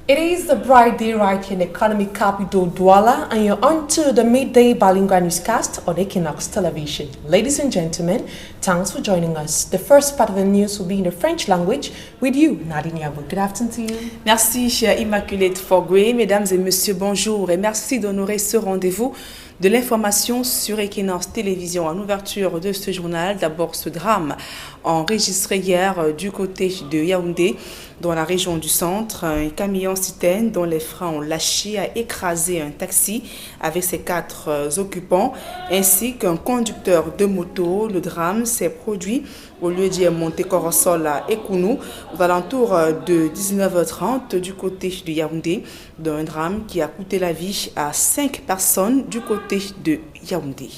It is a bright day right here in the economic capital, Douala, and you're on to the midday bilingual newscast on Equinox Television. Ladies and gentlemen, thanks for joining us. The first part of the news will be in the French language with you, Nadine Yabou. Good afternoon to you. Merci, chère Immaculate Forgué. Mesdames et messieurs, bonjour et merci d'honorer ce rendez-vous de l'information sur Equinox Télévision. En ouverture de ce journal, d'abord ce drame enregistré hier du côté de Yaoundé, dans la région du centre. Un camion citerne dont les freins ont lâché a écrasé un taxi avec ses 4 occupants ainsi qu'un conducteur de moto. Le drame s'est produit au lieu d'y monter Corosol à Ekounou aux alentours de 19h30 du côté de Yaoundé, d'un drame qui a coûté la vie à 5 personnes du côté de Yaoundé.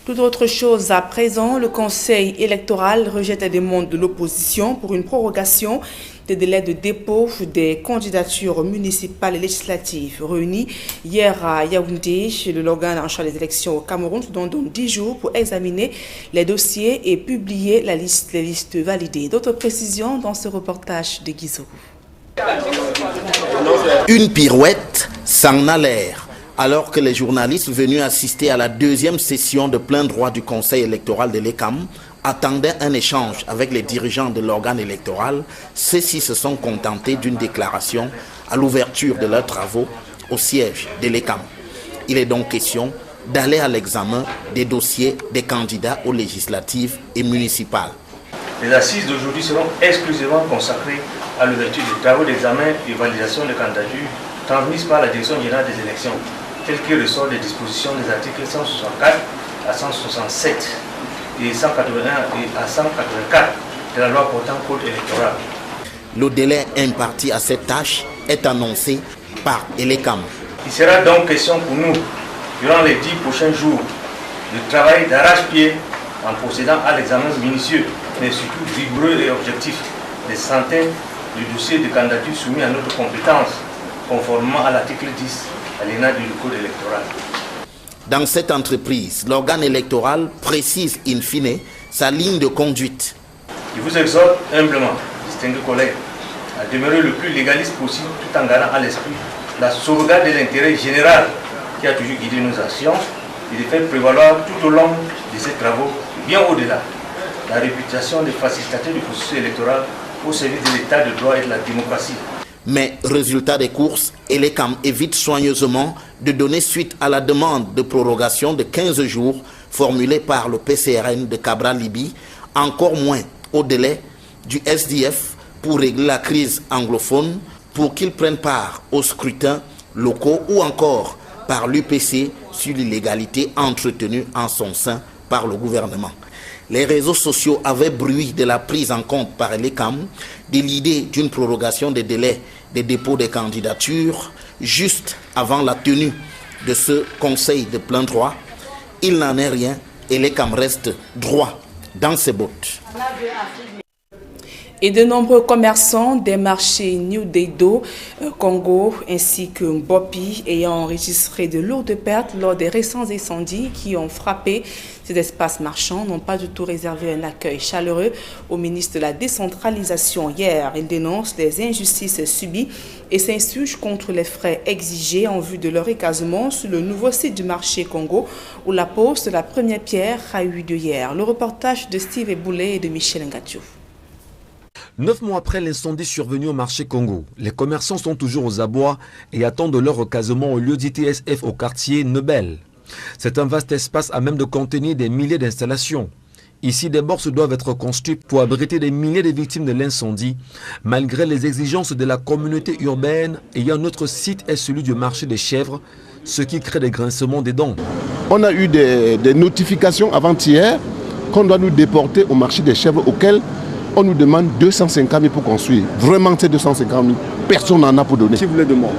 Tout autre chose à présent, le Conseil électoral rejette les demandes de l'opposition pour une prorogation des délais de dépôt des candidatures municipales et législatives. Réunis hier à Yaoundé, l'organe en charge des élections au Cameroun se donne donc 10 jours pour examiner les dossiers et publier les listes validées. D'autres précisions dans ce reportage de Guizou. Une pirouette, ça en a l'air. Alors que les journalistes venus assister à la deuxième session de plein droit du Conseil électoral de l'ECAM attendaient un échange avec les dirigeants de l'organe électoral, ceux-ci se sont contentés d'une déclaration à l'ouverture de leurs travaux au siège de l'ECAM. Il est donc question d'aller à l'examen des dossiers des candidats aux législatives et municipales. Les assises d'aujourd'hui seront exclusivement consacrées à l'ouverture des travaux d'examen et validation de candidatures transmises par la Direction générale des élections, tel qu'il ressort des dispositions des articles 164 à 167 et 181 et à 184 de la loi portant code électoral. Le délai imparti à cette tâche est annoncé par l'ECAM. Il sera donc question pour nous, durant les 10 prochains jours, de travail d'arrache-pied en procédant à l'examen minutieux, mais surtout rigoureux et objectif, des centaines de dossiers de candidatures soumis à notre compétence, conformément à l'article 10 alinéa du code électoral. Dans cette entreprise, l'organe électoral précise in fine sa ligne de conduite. Je vous exhorte humblement, distingués collègues, à demeurer le plus légaliste possible tout en gardant à l'esprit la sauvegarde de l'intérêt général qui a toujours guidé nos actions et de faire prévaloir tout au long de ces travaux, bien au-delà, la réputation des facilitateurs du processus électoral au service de l'état de droit et de la démocratie. Mais résultat des courses, l'ECAM évite soigneusement de donner suite à la demande de prorogation de 15 jours formulée par le PCRN de Cabral-Libye, encore moins au délai du SDF pour régler la crise anglophone, pour qu'ils prennent part aux scrutins locaux ou encore par l'UPC sur l'illégalité entretenue en son sein par le gouvernement. Les réseaux sociaux avaient bruit de la prise en compte par l'ECAM de l'idée d'une prorogation des délais de dépôt des candidatures juste avant la tenue de ce conseil de plein droit. Il n'en est rien et l'ECAM reste droit dans ses bottes. Et de nombreux commerçants des marchés New Deido, Congo ainsi que Mbopi ayant enregistré de lourdes pertes lors des récents incendies qui ont frappé ces espaces marchands n'ont pas du tout réservé un accueil chaleureux au ministre de la décentralisation hier. Il dénonce les injustices subies et s'insurge contre les frais exigés en vue de leur recasement sur le nouveau site du marché Congo où la pose de la première pierre a eu lieu hier. Le reportage de Steve Eboulé et de Michel Ngatiou. 9 mois après l'incendie survenu au marché Congo, les commerçants sont toujours aux abois et attendent leur recasement au lieu d'ITSF au quartier Nebel. C'est un vaste espace à même de contenir des milliers d'installations. Ici, des bords doivent être construits pour abriter des milliers de victimes de l'incendie, malgré les exigences de la communauté urbaine ayant un autre site est celui du marché des chèvres, ce qui crée des grincements des dents. On a eu des notifications avant-hier qu'on doit nous déporter au marché des chèvres auquel on nous demande 250 000 pour construire. Vraiment, ces 250 000, personne n'en a pour donner. Qui vous les demande?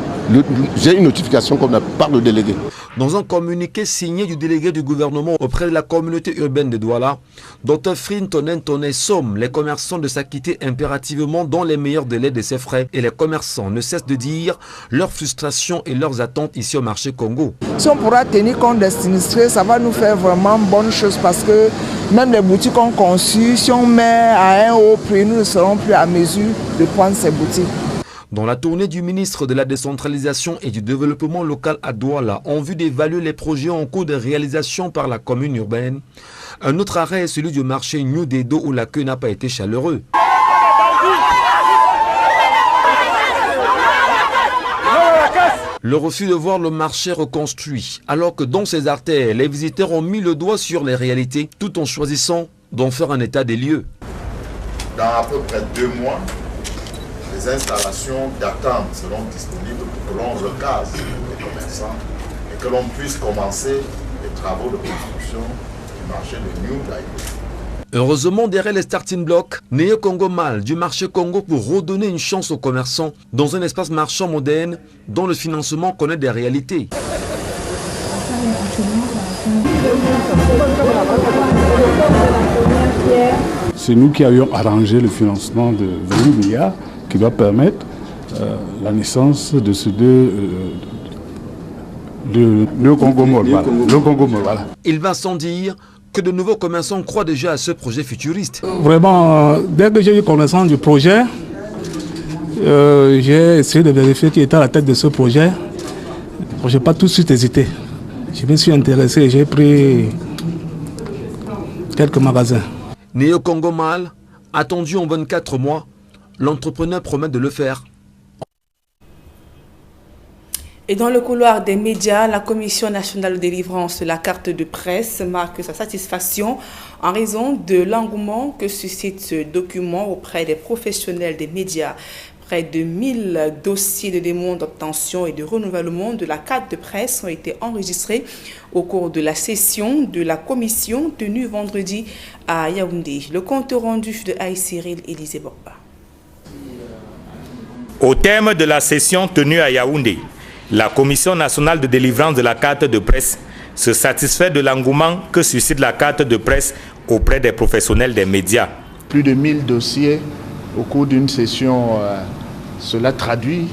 J'ai une notification qu'on a par le délégué. Dans un communiqué signé du délégué du gouvernement auprès de la communauté urbaine de Douala, Dr Frin Tonen somme les commerçants de s'acquitter impérativement dans les meilleurs délais de ces frais et les commerçants ne cessent de dire leurs frustrations et leurs attentes ici au marché Congo. Si on pourra tenir compte des sinistrés, ça va nous faire vraiment bonne chose parce que même les boutiques ont conçu, si on met à un haut prix, nous ne serons plus à mesure de prendre ces boutiques. Dans la tournée du ministre de la décentralisation et du développement local à Douala, en vue d'évaluer les projets en cours de réalisation par la commune urbaine, un autre arrêt est celui du marché New Dedo où l'accueil n'a pas été chaleureux. Le refus de voir le marché reconstruit, alors que dans ces artères, les visiteurs ont mis le doigt sur les réalités tout en choisissant d'en faire un état des lieux. Dans à peu près 2 mois, les installations d'attente seront disponibles pour que l'on recase les commerçants et que l'on puisse commencer les travaux de construction du marché de New Dedo. Heureusement, derrière les starting blocks, Neo Congo Mal du marché Congo pour redonner une chance aux commerçants dans un espace marchand moderne dont le financement connaît des réalités. C'est nous qui avions arrangé le financement de 20 milliards qui va permettre la naissance de ce Neo Congo Mal. Voilà. Il va sans dire que de nouveaux commerçants croient déjà à ce projet futuriste. Vraiment, dès que j'ai eu connaissance du projet, j'ai essayé de vérifier qui était à la tête de ce projet. Je n'ai pas tout de suite hésité. Je me suis intéressé et j'ai pris quelques magasins. Neo Congo Mal, attendu en 24 mois, l'entrepreneur promet de le faire. Et dans le couloir des médias, la Commission nationale de délivrance de la carte de presse marque sa satisfaction en raison de l'engouement que suscite ce document auprès des professionnels des médias. Près de 1000 dossiers de demande d'obtention et de renouvellement de la carte de presse ont été enregistrés au cours de la session de la commission tenue vendredi à Yaoundé. Le compte rendu de Cyril Élisée Borba. Au terme de la session tenue à Yaoundé, la Commission nationale de délivrance de la carte de presse se satisfait de l'engouement que suscite la carte de presse auprès des professionnels des médias. Plus de 1000 dossiers au cours d'une session, cela traduit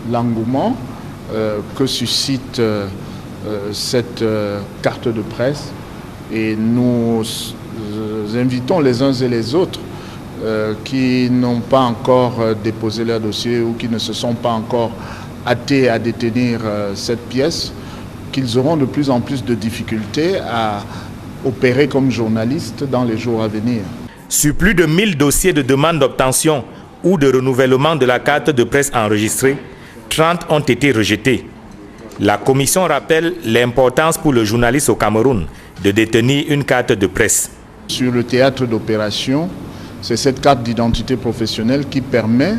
l'engouement que suscite cette carte de presse. Et nous invitons les uns et les autres qui n'ont pas encore déposé leur dossier ou qui ne se sont pas encore hâtés à détenir cette pièce, qu'ils auront de plus en plus de difficultés à opérer comme journalistes dans les jours à venir. Sur plus de 1000 dossiers de demande d'obtention ou de renouvellement de la carte de presse enregistrée, 30 ont été rejetés. La commission rappelle l'importance pour le journaliste au Cameroun de détenir une carte de presse. Sur le théâtre d'opération, c'est cette carte d'identité professionnelle qui permet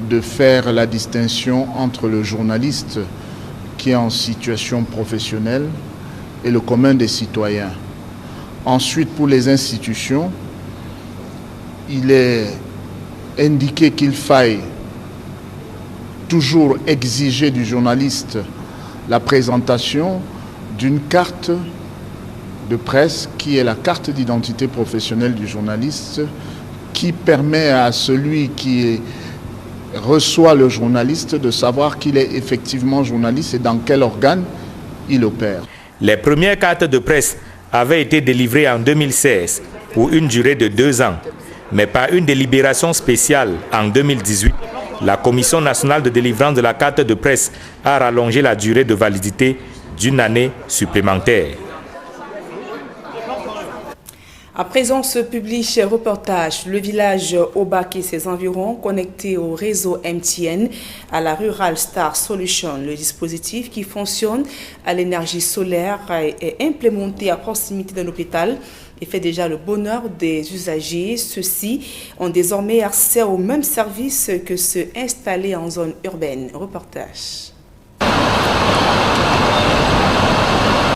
de faire la distinction entre le journaliste qui est en situation professionnelle et le commun des citoyens. Ensuite, pour les institutions, il est indiqué qu'il faille toujours exiger du journaliste la présentation d'une carte de presse qui est la carte d'identité professionnelle du journaliste, qui permet à celui qui reçoit le journaliste de savoir qu'il est effectivement journaliste et dans quel organe il opère. Les premières cartes de presse avaient été délivrées en 2016 pour une durée de 2 ans. Mais par une délibération spéciale en 2018, la Commission nationale de délivrance de la carte de presse a rallongé la durée de validité d'1 année supplémentaire. À présent, ce public reportage, le village Obak et ses environs connectés au réseau MTN à la Rural Star Solution. Le dispositif qui fonctionne à l'énergie solaire est implémenté à proximité d'un hôpital et fait déjà le bonheur des usagers. Ceux-ci ont désormais accès aux mêmes services que ceux installés en zone urbaine. Reportage.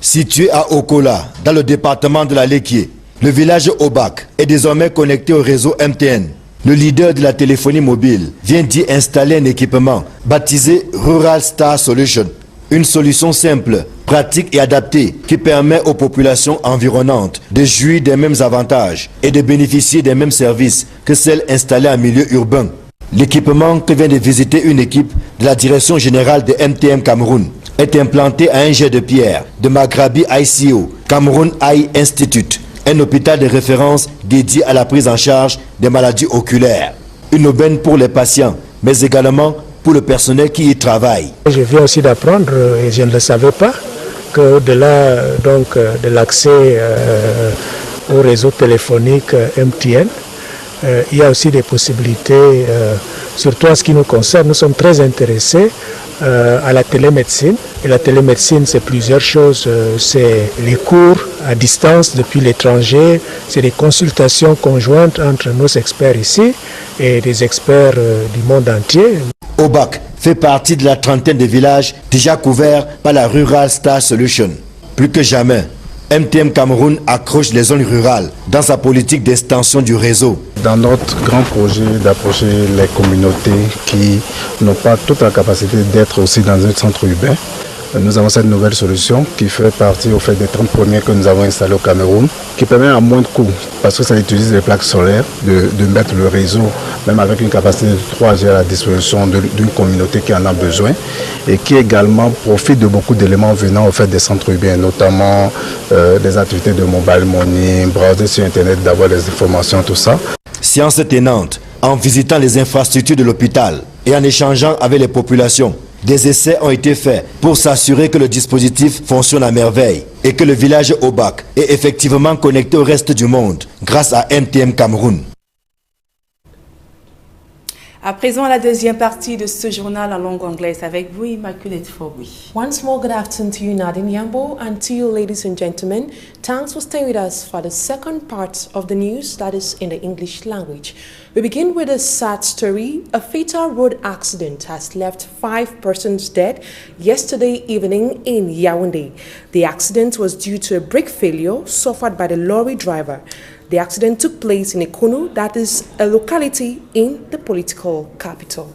Situé à Okola, dans le département de la Léquié, le village Obak est désormais connecté au réseau MTN. Le leader de la téléphonie mobile vient d'y installer un équipement baptisé Rural Star Solution. Une solution simple, pratique et adaptée qui permet aux populations environnantes de jouir des mêmes avantages et de bénéficier des mêmes services que celles installées en milieu urbain. L'équipement que vient de visiter une équipe de la Direction Générale de MTM Cameroun est implanté à un jet de pierre de Maghrabi ICO, Cameroun Eye Institute, un hôpital de référence dédié à la prise en charge des maladies oculaires. Une aubaine pour les patients, mais également pour le personnel qui y travaille. Je viens aussi d'apprendre, et je ne le savais pas, qu'au-delà de l'accès au réseau téléphonique MTN, il y a aussi des possibilités, surtout en ce qui nous concerne. Nous sommes très intéressés à la télémédecine. Et la télémédecine, c'est plusieurs choses. C'est les cours à distance depuis l'étranger, c'est des consultations conjointes entre nos experts ici et des experts du monde entier. OBAC fait partie de la trentaine de villages déjà couverts par la Rural Star Solution. Plus que jamais, MTM Cameroun accroche les zones rurales dans sa politique d'extension du réseau. Dans notre grand projet d'approcher les communautés qui n'ont pas toute la capacité d'être aussi dans un centre urbain, nous avons cette nouvelle solution qui fait partie au fait des 30 premiers que nous avons installés au Cameroun, qui permet à moins de coûts, parce que ça utilise les plaques solaires, de mettre le réseau, même avec une capacité de 3G à la disposition d'une communauté qui en a besoin, et qui également profite de beaucoup d'éléments venant au fait des centres urbains, notamment des activités de mobile money, browser sur Internet, d'avoir des informations, tout ça. Science tenante, en visitant les infrastructures de l'hôpital et en échangeant avec les populations, des essais ont été faits pour s'assurer que le dispositif fonctionne à merveille et que le village OBAC est effectivement connecté au reste du monde grâce à MTM Cameroun. À présent, la deuxième partie de ce journal en langue anglaise avec vous, Immaculate Fogui. Once more, good afternoon to you, Nadine Yambo, and to you, ladies and gentlemen. Thanks for staying with us for the second part of the news, that is in the English language. We begin with a sad story. A fatal road accident has left 5 persons dead yesterday evening in Yaoundé. The accident was due to a brake failure suffered by the lorry driver. The accident took place in Ekunu, that is a locality in the political capital.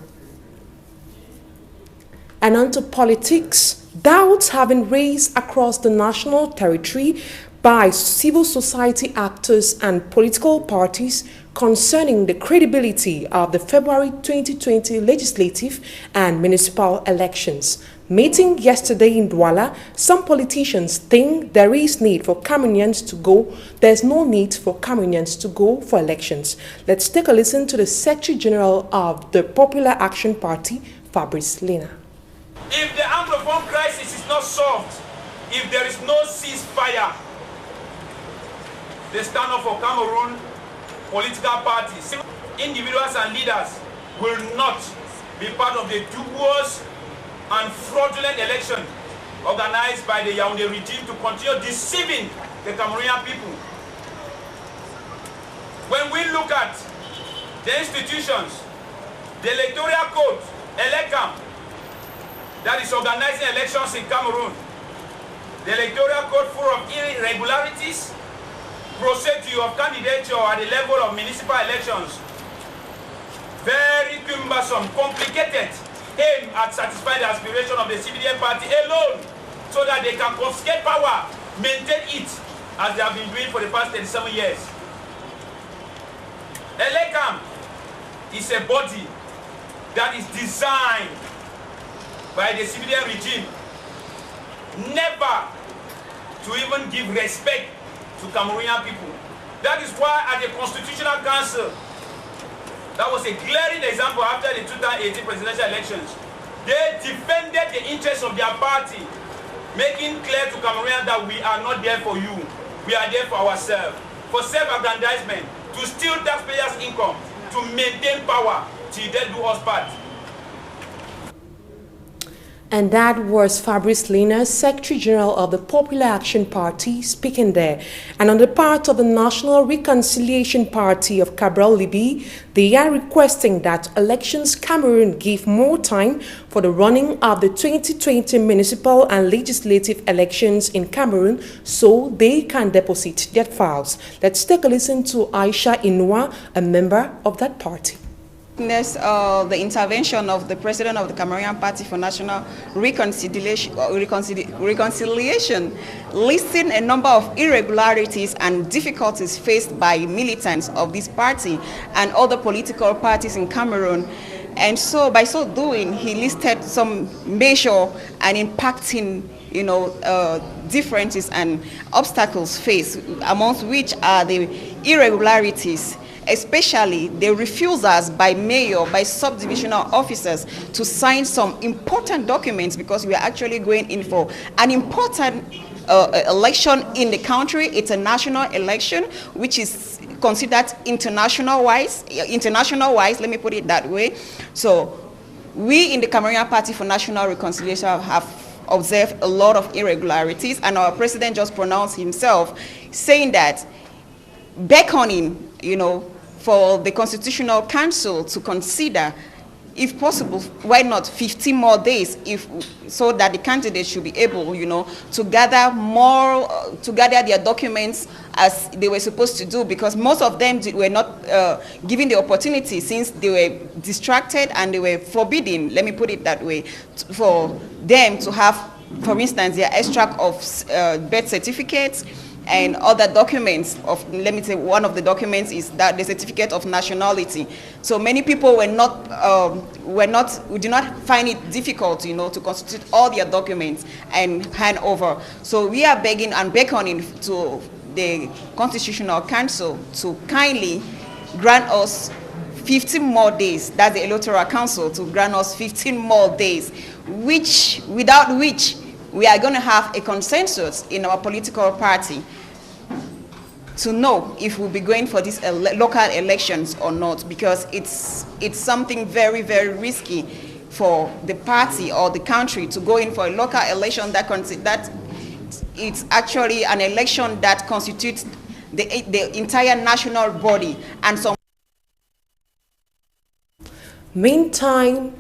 And on to politics, doubts have been raised across the national territory by civil society actors and political parties concerning the credibility of the February 2020 legislative and municipal elections. Meeting yesterday in Douala, some politicians think there is need for Cameroonians to go. There's no need for Cameroonians to go for elections. Let's take a listen to the Secretary General of the Popular Action Party, Fabrice Lena. If the Anglophone crisis is not solved, if there is no ceasefire, the stand-up for Cameroon political parties, individuals and leaders will not be part of the dubious and fraudulent election organized by the Yaoundé regime to continue deceiving the Cameroonian people. When we look at the institutions, the electoral code, ELECAM, that is organizing elections in Cameroon, the electoral code full of irregularities, procedure of candidature at the level of municipal elections, very cumbersome, complicated, aim at satisfying the aspiration of the CBDM party alone so that they can confiscate power, maintain it as they have been doing for the past 37 years. ELECAM is a body that is designed by the CBDM regime never to even give respect to Cameroonian people. That is why at the Constitutional Council, that was a glaring example after the 2018 presidential elections. They defended the interests of their party, making clear to Cameroonians that we are not there for you. We are there for ourselves, for self-aggrandizement, to steal taxpayers' income, to maintain power till they do us part. And that was Fabrice Lena, Secretary General of the Popular Action Party, speaking there. And on the part of the National Reconciliation Party of Cabral Libi, they are requesting that Elections Cameroon give more time for the running of the 2020 municipal and legislative elections in Cameroon so they can deposit their files. Let's take a listen to Aisha Inua, a member of that party. The intervention of the president of the Cameroonian Party for National Reconciliation, listing a number of irregularities and difficulties faced by militants of this party and other political parties in Cameroon. And so by so doing, he listed some major and impacting differences and obstacles faced, amongst which are the irregularities, especially the refusals by mayor, by subdivisional officers to sign some important documents, because we are actually going in for an important election in the country. It's a national election, which is considered international-wise, let me put it that way. So we in the Cameroonian Party for National Reconciliation have observed a lot of irregularities, and our president just pronounced himself, saying that beckoning, for the Constitutional Council to consider, if possible, why not 15 more days, so that the candidates should be able, to gather their documents as they were supposed to do, because most of them were not given the opportunity, since they were distracted and they were forbidden, let me put it that way, for them to have, for instance, their extract of birth certificates and other documents of, let me say, one of the documents is that the certificate of nationality. So many people were did not find it difficult, to constitute all their documents and hand over. So we are begging and beckoning to the Constitutional Council to kindly grant us 15 more days, that's the Electoral Council, to grant us 15 more days, without which we are going to have a consensus in our political party to know if we'll be going for these local elections or not, because it's something very, very risky for the party or the country to go in for a local election that it's actually an election that constitutes the entire national body. And so Meantime,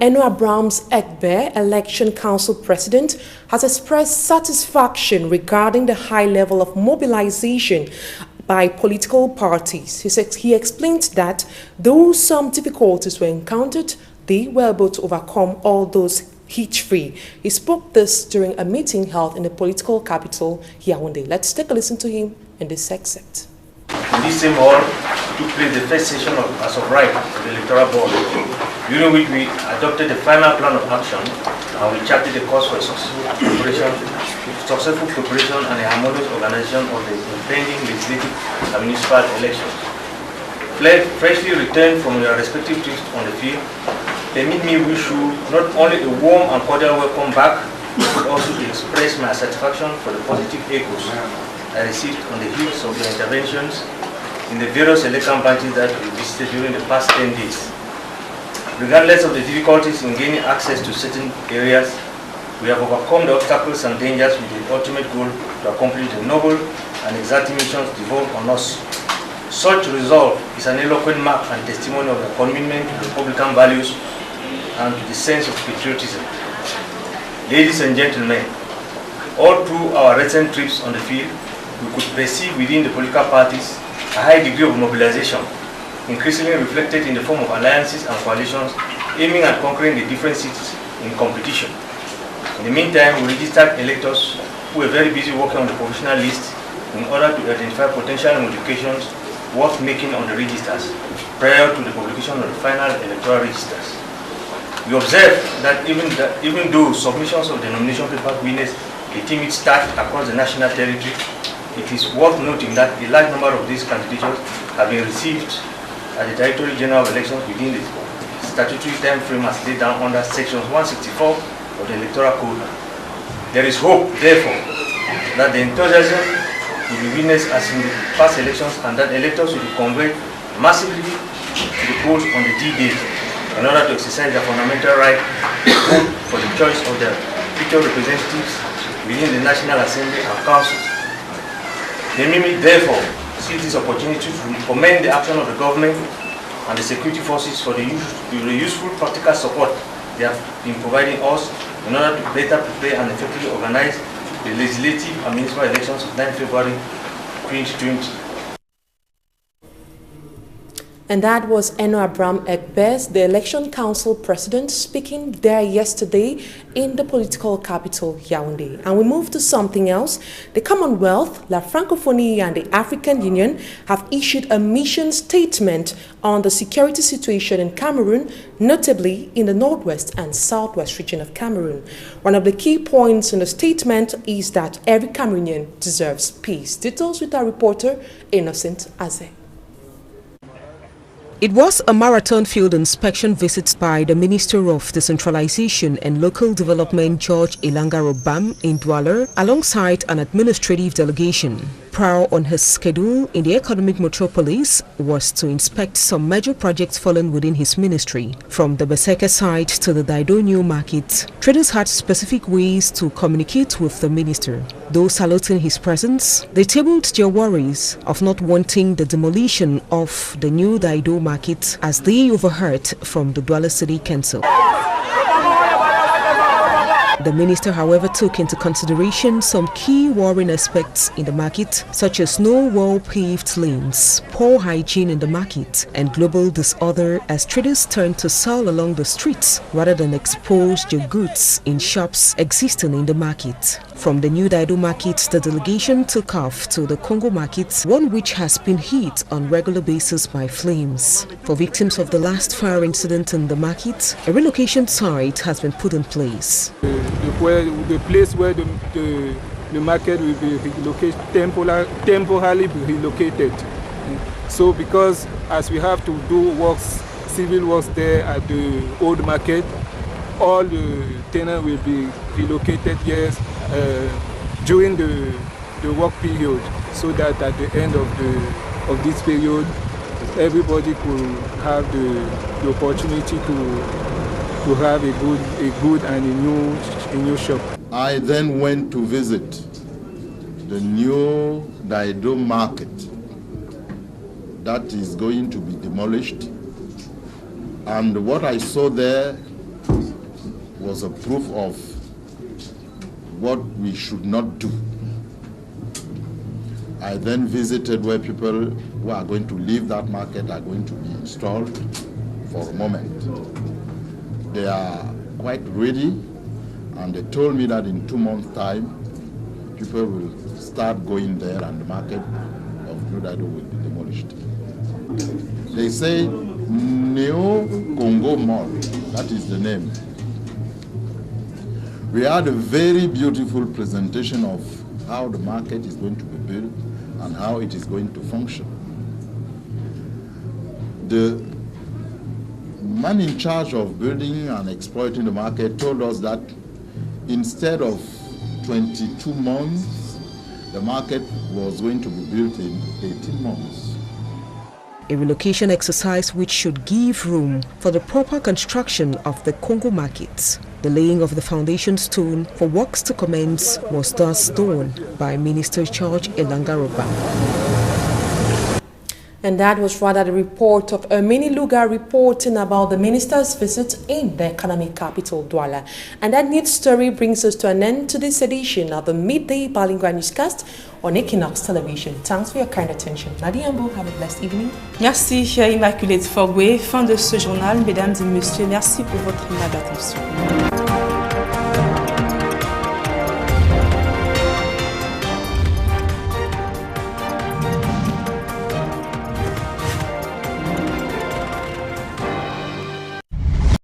Eno Abrams Egbe, Election Council President, has expressed satisfaction regarding the high level of mobilization by political parties. He explained that though some difficulties were encountered, they were able to overcome all those hitch-free. He spoke this during a meeting held in the political capital, Yaoundé. Let's take a listen to him in this excerpt. In this same hall took place the first session as of right of the Electoral Board, during which we adopted the final plan of action and we charted the course for successful preparation and a harmonious organization of the impending legislative and municipal elections. Freshly returned from your respective trips on the field, permit me wish you not only a warm and cordial welcome back, but also to express my satisfaction for the positive echoes I received on the heels of your interventions in the various election branches that we visited during the past 10 days. Regardless of the difficulties in gaining access to certain areas, we have overcome the obstacles and dangers with the ultimate goal to accomplish the noble and exacting missions devolved on us. Such resolve is an eloquent mark and testimony of the commitment to Republican values and to the sense of patriotism. Ladies and gentlemen, all through our recent trips on the field, we could perceive within the political parties a high degree of mobilization, increasingly reflected in the form of alliances and coalitions aiming at conquering the different seats in competition. In the meantime, we registered electors who were very busy working on the provisional list in order to identify potential modifications worth making on the registers prior to the publication of the final electoral registers. We observed that even though submissions of the nomination paper witnessed a timid start across the national territory, it is worth noting that a large number of these candidatures have been received at the Directorate General of Elections within the statutory time frame as laid down under Section 164 of the Electoral Code. There is hope, therefore, that the enthusiasm will be witnessed as in the past elections and that electors will be conveyed massively to the polls on the D-Day in order to exercise their fundamental right to vote for the choice of their future representatives within the National Assembly and Councils. The MIMI, therefore, sees this opportunity to commend the action of the government and the security forces for the useful practical support they have been providing us in order to better prepare and effectively organize the legislative and municipal elections of 9 February 2020. And that was Eno Abraham Egbes, the Election Council President, speaking there yesterday in the political capital, Yaoundé. And we move to something else. The Commonwealth, La Francophonie and the African Union have issued a mission statement on the security situation in Cameroon, notably in the northwest and southwest region of Cameroon. One of the key points in the statement is that every Cameroonian deserves peace. Details with our reporter, Innocent Aze. It was a marathon field inspection visit by the Minister of Decentralization and Local Development, George Elanga Robam, in Douala, alongside an administrative delegation. Prior on his schedule in the economic metropolis was to inspect some major projects fallen within his ministry. From the Beseke site to the Daido New Market, traders had specific ways to communicate with the minister. Though saluting his presence, they tabled their worries of not wanting the demolition of the new Daido Market as they overheard from the Douala City Council. The minister, however, took into consideration some key worrying aspects in the market, such as no well-paved lanes, poor hygiene in the market, and global disorder as traders turned to sell along the streets rather than expose their goods in shops existing in the market. From the new Daido market, the delegation took off to the Congo market, one which has been hit on regular basis by flames. For victims of the last fire incident in the market, a relocation site has been put in place. The place where the market will be relocated, temporarily relocated. So because as we have to do works, civil works there at the old market, all the tenants will be relocated here during the work period, so that at the end of this period, everybody could have the opportunity to have a good and a new shop. I then went to visit the new Daido market that is going to be demolished, and what I saw there was a proof of what we should not do. I then visited where people who are going to leave that market are going to be installed for a moment. They are quite ready, and they told me that in 2 months' time, people will start going there and the market of New Daido will be demolished. They say Neo Congo Mall, that is the name. We had a very beautiful presentation of how the market is going to be built and how it is going to function. The man in charge of building and exploiting the market told us that instead of 22 months, the market was going to be built in 18 months. A relocation exercise which should give room for the proper construction of the Congo market. The laying of the foundation stone for works to commence was thus done by Minister George Elanga Robam. And that was rather the report of Ermini Luga reporting about the minister's visit in the economic capital, Douala. And that news story brings us to an end to this edition of the Midday Bilingual Newscast on Equinox Television. Thanks for your kind attention. Nadia Ambo, have a blessed evening. Merci, Immaculée Fogwe. Fin de ce journal. Mesdames et messieurs, merci pour votre aimable attention.